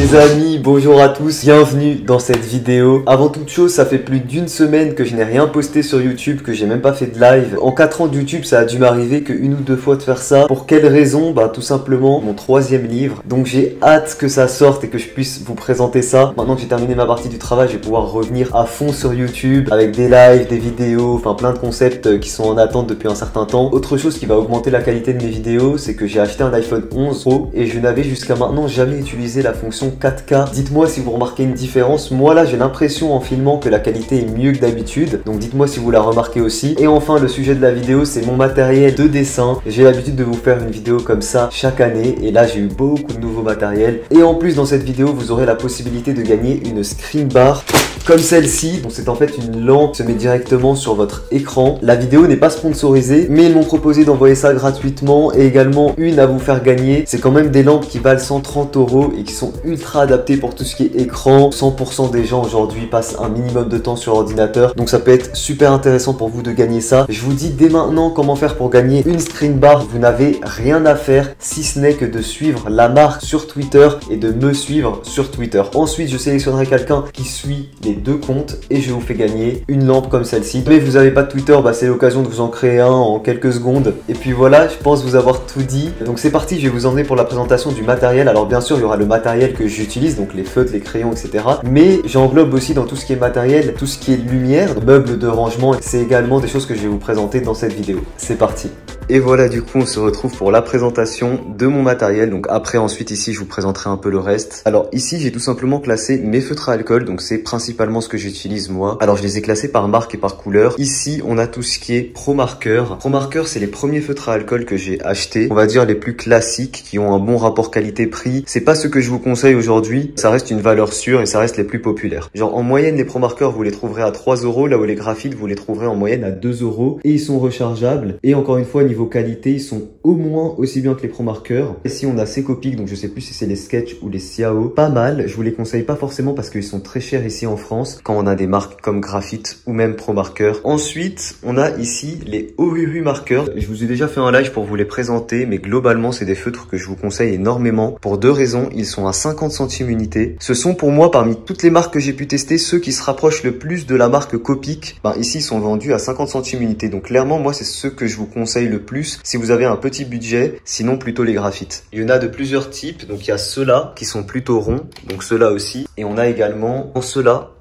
Les amis, bonjour à tous, bienvenue dans cette vidéo. Avant toute chose, ça fait plus d'une semaine que je n'ai rien posté sur YouTube, que j'ai même pas fait de live. En 4 ans de YouTube, ça a dû m'arriver qu'une ou deux fois de faire ça. Pour quelle raison? Bah tout simplement mon 3e livre. Donc j'ai hâte que ça sorte et que je puisse vous présenter ça. Maintenant que j'ai terminé ma partie du travail, je vais pouvoir revenir à fond sur YouTube avec des lives, des vidéos, enfin plein de concepts qui sont en attente depuis un certain temps. Autre chose qui va augmenter la qualité de mes vidéos, c'est que j'ai acheté un iPhone 11 Pro et je n'avais jusqu'à maintenant jamais utilisé la fonction 4K. Dites-moi si vous remarquez une différence. Moi là j'ai l'impression en filmant que la qualité est mieux que d'habitude, donc dites-moi si vous la remarquez aussi. Et enfin le sujet de la vidéo, c'est mon matériel de dessin. J'ai l'habitude de vous faire une vidéo comme ça chaque année et là j'ai eu beaucoup de nouveaux matériels. Et en plus dans cette vidéo vous aurez la possibilité de gagner une screen bar comme celle-ci. Donc c'est en fait une lampe qui se met directement sur votre écran. La vidéo n'est pas sponsorisée mais ils m'ont proposé d'envoyer ça gratuitement et également une à vous faire gagner. C'est quand même des lampes qui valent 130 € et qui sont ultra adaptées pour tout ce qui est écran. 100% des gens aujourd'hui passent un minimum de temps sur ordinateur, donc ça peut être super intéressant pour vous de gagner ça. Je vous dis dès maintenant comment faire pour gagner une screen bar. Vous n'avez rien à faire si ce n'est que de suivre la marque sur Twitter et de me suivre sur Twitter. Ensuite je sélectionnerai quelqu'un qui suit les deux comptes et je vous fais gagner une lampe comme celle-ci. Mais vous n'avez pas de Twitter, bah c'est l'occasion de vous en créer un en quelques secondes. Et puis voilà, je pense vous avoir tout dit. Donc c'est parti, je vais vous emmener pour la présentation du matériel. Alors bien sûr il y aura le matériel que j'utilise, donc les feutres, les crayons, etc. Mais j'englobe aussi dans tout ce qui est matériel, tout ce qui est lumière, meubles de rangement. C'est également des choses que je vais vous présenter dans cette vidéo. C'est parti. Et voilà, du coup on se retrouve pour la présentation de mon matériel. Donc après ensuite ici je vous présenterai un peu le reste. Alors ici j'ai tout simplement classé mes feutres à alcool, donc c'est principalement ce que j'utilise moi. Alors je les ai classés par marque et par couleur. Ici on a tout ce qui est Pro Marker. Pro Marker c'est les premiers feutres à alcool que j'ai achetés, on va dire les plus classiques, qui ont un bon rapport qualité-prix. C'est pas ce que je vous conseille aujourd'hui, ça reste une valeur sûre et ça reste les plus populaires. Genre en moyenne les Pro Marker vous les trouverez à 3 €, là où les graphites vous les trouverez en moyenne à 2 € et ils sont rechargeables. Et encore une fois niveau qualité ils sont au moins aussi bien que les Pro Marker. Ici on a Secopic, donc je sais plus si c'est les Sketch ou les Xiao, pas mal. Je vous les conseille pas forcément parce qu'ils sont très chers ici en France quand on a des marques comme Graphite ou même Pro Marker. Ensuite on a ici les Ohuhu Marker. Je vous ai déjà fait un live pour vous les présenter, mais globalement c'est des feutres que je vous conseille énormément pour deux raisons. Ils sont à 50 centimes unité. Ce sont pour moi parmi toutes les marques que j'ai pu tester ceux qui se rapprochent le plus de la marque Copic. Ici ils sont vendus à 50 centimes unité, donc clairement moi c'est ceux que je vous conseille le plus si vous avez un petit budget, sinon plutôt les graphites. Il y en a de plusieurs types, donc il y a ceux-là qui sont plutôt ronds, donc ceux-là aussi, et on a également ceux-là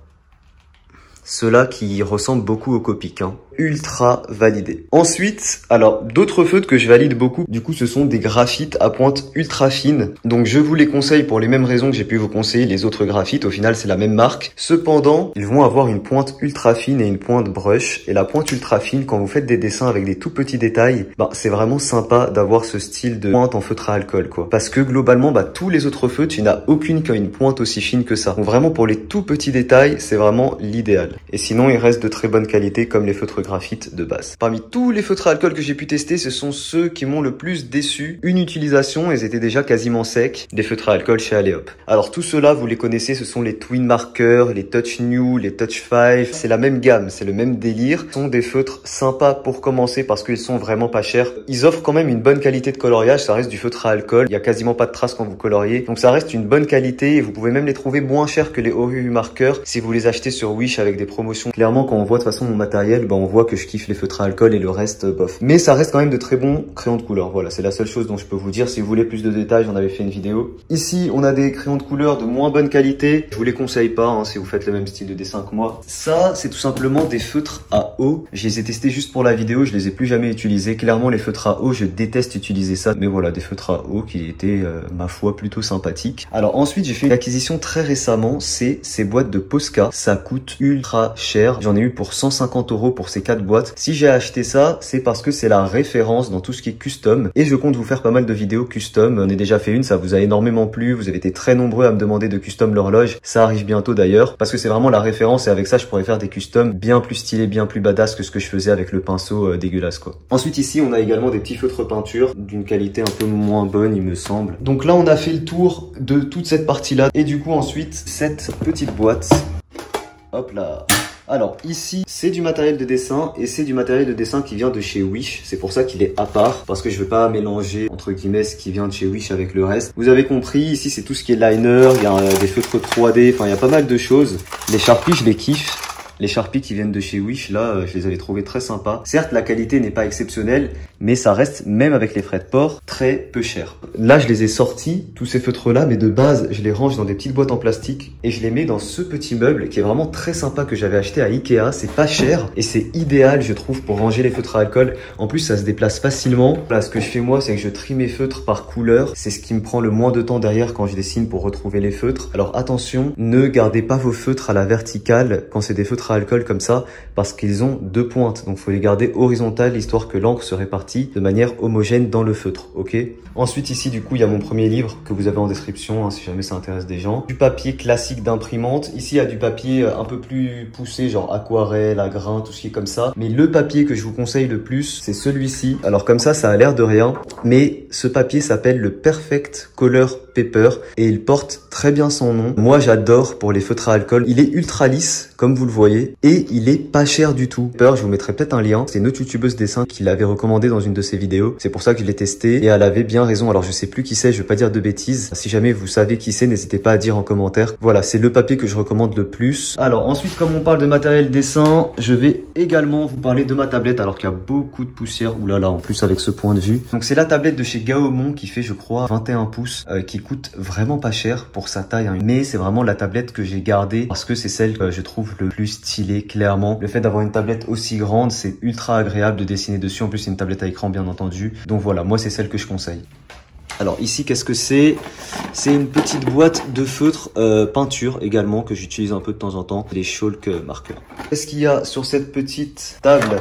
qui ressemblent beaucoup au Copic, ultra validé. Ensuite, alors d'autres feutres que je valide beaucoup, du coup ce sont des graphites à pointe ultra fine. Donc je vous les conseille pour les mêmes raisons que j'ai pu vous conseiller les autres graphites. Au final c'est la même marque. Cependant, ils vont avoir une pointe ultra fine et une pointe brush. Et la pointe ultra fine, quand vous faites des dessins avec des tout petits détails, c'est vraiment sympa d'avoir ce style de pointe en feutre à alcool, quoi. Parce que globalement, tous les autres feutres, il n'y en a aucune qui a une pointe aussi fine que ça. Donc vraiment pour les tout petits détails, c'est vraiment l'idéal. Et sinon, il reste de très bonne qualité comme les feutres graphite de base. Parmi tous les feutres à alcool que j'ai pu tester, ce sont ceux qui m'ont le plus déçu. Une utilisation, ils étaient déjà quasiment secs, des feutres à alcool chez Alleop. Alors tous ceux-là, vous les connaissez, ce sont les Twin Marker, les Touch New, les Touch 5. C'est la même gamme, c'est le même délire. Ce sont des feutres sympas pour commencer parce qu'ils sont vraiment pas chers. Ils offrent quand même une bonne qualité de coloriage, ça reste du feutre à alcool. Il y a quasiment pas de traces quand vous coloriez. Donc ça reste une bonne qualité et vous pouvez même les trouver moins chers que les Ohuhu Marker si vous les achetez sur Wish avec des promotions. Clairement, quand on voit de toute façon mon matériel, on voit que je kiffe les feutres à alcool et le reste bof. Mais ça reste quand même de très bons crayons de couleur. Voilà, c'est la seule chose dont je peux vous dire. Si vous voulez plus de détails, j'en avais fait une vidéo. Ici, on a des crayons de couleur de moins bonne qualité. Je vous les conseille pas si vous faites le même style de dessin que moi. Ça, c'est tout simplement des feutres à eau. Je les ai testés juste pour la vidéo, je les ai plus jamais utilisés. Clairement, les feutres à eau, je déteste utiliser ça. Mais voilà, des feutres à eau qui étaient, ma foi, plutôt sympathiques. Alors ensuite, j'ai fait une acquisition très récemment. C'est ces boîtes de Posca. Ça coûte ultra cher. J'en ai eu pour 150 € pour ces 4 boîtes. Si j'ai acheté ça, c'est parce que c'est la référence dans tout ce qui est custom. Et je compte vous faire pas mal de vidéos custom. On a déjà fait une, ça vous a énormément plu. Vous avez été très nombreux à me demander de custom l'horloge. Ça arrive bientôt d'ailleurs. Parce que c'est vraiment la référence et avec ça, je pourrais faire des customs bien plus stylés, bien plus badass que ce que je faisais avec le pinceau dégueulasse, quoi. Ensuite, ici, on a également des petits feutres peinture d'une qualité un peu moins bonne, il me semble. Donc là, on a fait le tour de toute cette partie-là. Et du coup, ensuite, cette petite boîte. Hop là. Alors ici, c'est du matériel de dessin et c'est du matériel de dessin qui vient de chez Wish. C'est pour ça qu'il est à part parce que je veux pas mélanger entre guillemets ce qui vient de chez Wish avec le reste. Vous avez compris, ici c'est tout ce qui est liner, il y a des feutres 3D, enfin il y a pas mal de choses. Les Sharpies, je les kiffe. Les Sharpies qui viennent de chez Wish, là, je les avais trouvés très sympas. Certes, la qualité n'est pas exceptionnelle, mais ça reste, même avec les frais de port, très peu cher. Là, je les ai sortis, tous ces feutres-là, mais de base, je les range dans des petites boîtes en plastique et je les mets dans ce petit meuble qui est vraiment très sympa que j'avais acheté à Ikea. C'est pas cher et c'est idéal, je trouve, pour ranger les feutres à alcool. En plus, ça se déplace facilement. Là, ce que je fais moi, c'est que je trie mes feutres par couleur. C'est ce qui me prend le moins de temps derrière quand je dessine pour retrouver les feutres. Alors attention, ne gardez pas vos feutres à la verticale quand c'est des feutres à alcool comme ça parce qu'ils ont deux pointes, donc faut les garder horizontales histoire que l'encre se répartit de manière homogène dans le feutre, ok? Ensuite ici du coup il y a mon premier livre que vous avez en description si jamais ça intéresse des gens. Du papier classique d'imprimante, ici il y a du papier un peu plus poussé genre aquarelle, à grains, tout ce qui est comme ça, mais le papier que je vous conseille le plus c'est celui-ci. Alors comme ça a l'air de rien, mais ce papier s'appelle le Perfect Color Paper et il porte très bien son nom. Moi j'adore pour les feutres à alcool, il est ultra lisse comme vous le voyez et il est pas cher du tout. Je vous mettrai peut-être un lien, c'est une autre youtubeuse dessin qui l'avait recommandé dans une de ses vidéos, c'est pour ça que je l'ai testé et elle avait bien raison. Alors je sais plus qui c'est, je vais pas dire de bêtises, si jamais vous savez qui c'est n'hésitez pas à dire en commentaire. Voilà, c'est le papier que je recommande le plus. Alors ensuite comme on parle de matériel dessin, je vais également vous parler de ma tablette alors qu'il y a beaucoup de poussière, oulala en plus avec ce point de vue. Donc c'est la tablette de chez Gaomon qui fait je crois 21 pouces, qui coûte vraiment pas cher pour sa taille, hein. Mais c'est vraiment la tablette que j'ai gardée parce que c'est celle que je trouve le plus stylée, clairement. Le fait d'avoir une tablette aussi grande, c'est ultra agréable de dessiner dessus. En plus, c'est une tablette à écran, bien entendu. Donc voilà, moi, c'est celle que je conseille. Alors ici, qu'est-ce que c'est? C'est une petite boîte de feutre peinture également que j'utilise un peu de temps en temps. Les chalk marqueurs. Qu'est-ce qu'il y a sur cette petite table?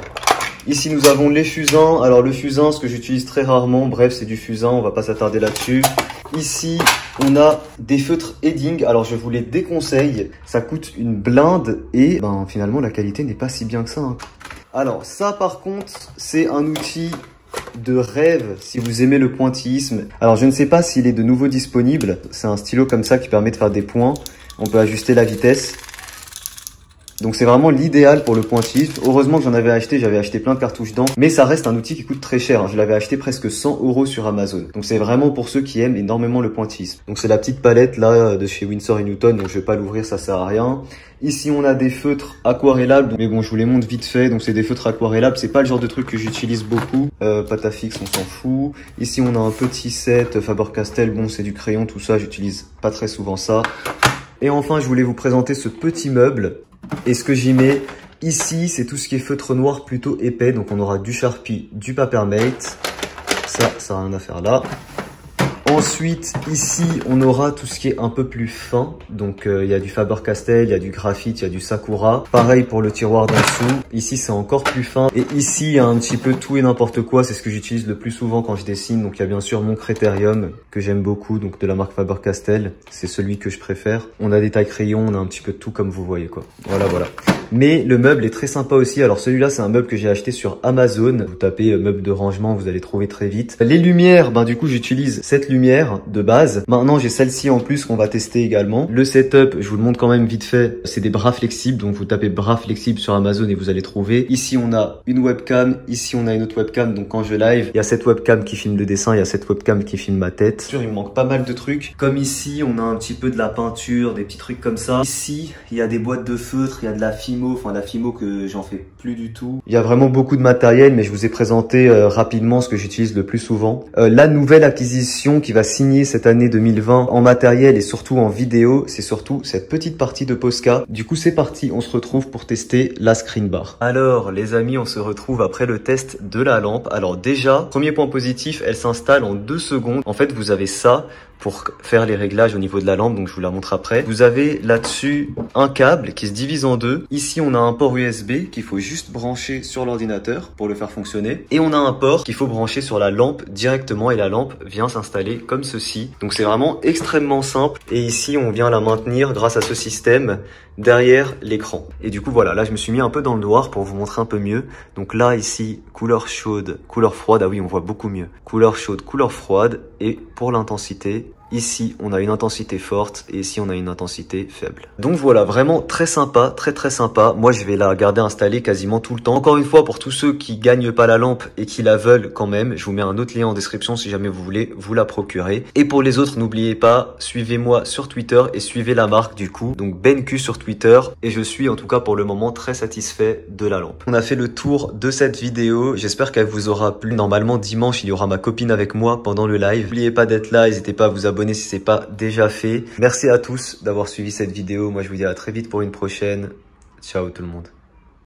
Ici, nous avons les fusains. Alors le fusain, ce que j'utilise très rarement, bref, c'est du fusain, on va pas s'attarder là-dessus. Ici, on a des feutres Edding. Alors je vous les déconseille, ça coûte une blinde et finalement la qualité n'est pas si bien que ça, hein. Alors ça par contre, c'est un outil de rêve si vous aimez le pointillisme. Alors je ne sais pas s'il est de nouveau disponible. C'est un stylo comme ça qui permet de faire des points. On peut ajuster la vitesse. Donc c'est vraiment l'idéal pour le pointillisme. Heureusement que j'avais acheté plein de cartouches d'encre, mais ça reste un outil qui coûte très cher, hein. Je l'avais acheté presque 100 € sur Amazon. Donc c'est vraiment pour ceux qui aiment énormément le pointillisme. Donc c'est la petite palette là de chez Winsor & Newton, donc je vais pas l'ouvrir, ça sert à rien. Ici on a des feutres aquarellables, mais bon je vous les montre vite fait. Donc c'est des feutres aquarellables, c'est pas le genre de truc que j'utilise beaucoup. Pâte à fixe, on s'en fout. Ici on a un petit set Faber-Castell, bon c'est du crayon, tout ça, j'utilise pas très souvent ça. Et enfin je voulais vous présenter ce petit meuble. Et ce que j'y mets ici, c'est tout ce qui est feutre noir plutôt épais. Donc on aura du Sharpie, du Papermate. Ça n'a rien à faire là. Ensuite, ici, on aura tout ce qui est un peu plus fin. Donc, il y a du Faber-Castell, il y a du graphite, il y a du Sakura. Pareil pour le tiroir d'en dessous. Ici, c'est encore plus fin. Et ici, il y a un petit peu tout et n'importe quoi. C'est ce que j'utilise le plus souvent quand je dessine. Donc, il y a bien sûr mon Critérium que j'aime beaucoup, donc de la marque Faber-Castell. C'est celui que je préfère. On a des tailles crayons, on a un petit peu de tout comme vous voyez, quoi. Voilà, voilà. Mais le meuble est très sympa aussi. Alors celui-là, c'est un meuble que j'ai acheté sur Amazon. Vous tapez meuble de rangement, vous allez trouver très vite. Les lumières, du coup, j'utilise cette lumière de base. Maintenant, j'ai celle-ci en plus qu'on va tester également. Le setup, je vous le montre quand même vite fait. C'est des bras flexibles. Donc, vous tapez bras flexibles sur Amazon et vous allez trouver. Ici, on a une webcam. Ici, on a une autre webcam. Donc, quand je live, il y a cette webcam qui filme le dessin. Il y a cette webcam qui filme ma tête. Il me manque pas mal de trucs. Comme ici, on a un petit peu de la peinture, des petits trucs comme ça. Ici, il y a des boîtes de feutre, il y a de la Fimo. Enfin, la Fimo que j'en fais plus du tout. Il y a vraiment beaucoup de matériel, mais je vous ai présenté rapidement ce que j'utilise le plus souvent. La nouvelle acquisition qui va signer cette année 2020 en matériel et surtout en vidéo, c'est surtout cette petite partie de Posca. Du coup, c'est parti, on se retrouve pour tester la screen bar. Alors, les amis, on se retrouve après le test de la lampe. Alors déjà, premier point positif, elle s'installe en 2 secondes. En fait, vous avez ça pour faire les réglages au niveau de la lampe, donc je vous la montre après. Vous avez là-dessus un câble qui se divise en deux. Ici, on a un port USB qu'il faut juste brancher sur l'ordinateur pour le faire fonctionner. Et on a un port qu'il faut brancher sur la lampe directement et la lampe vient s'installer comme ceci. Donc c'est vraiment extrêmement simple. Et ici, on vient la maintenir grâce à ce système derrière l'écran. Et du coup, voilà, là, je me suis mis un peu dans le noir pour vous montrer un peu mieux. Donc là, ici, couleur chaude, couleur froide. Ah oui, on voit beaucoup mieux. Couleur chaude, couleur froide. Et pour l'intensité, Ici, on a une intensité forte et ici, on a une intensité faible. Donc voilà, vraiment très sympa, très sympa. Moi, je vais la garder installée quasiment tout le temps. Encore une fois, pour tous ceux qui gagnent pas la lampe et qui la veulent quand même, je vous mets un autre lien en description si jamais vous voulez vous la procurer. Et pour les autres, n'oubliez pas, suivez-moi sur Twitter et suivez la marque du coup. Donc BenQ sur Twitter. Et je suis en tout cas pour le moment très satisfait de la lampe. On a fait le tour de cette vidéo. J'espère qu'elle vous aura plu. Normalement, dimanche, il y aura ma copine avec moi pendant le live. N'oubliez pas d'être là. N'hésitez pas à vous abonner si c'est pas déjà fait. Merci à tous d'avoir suivi cette vidéo. Moi, je vous dis à très vite pour une prochaine. Ciao tout le monde.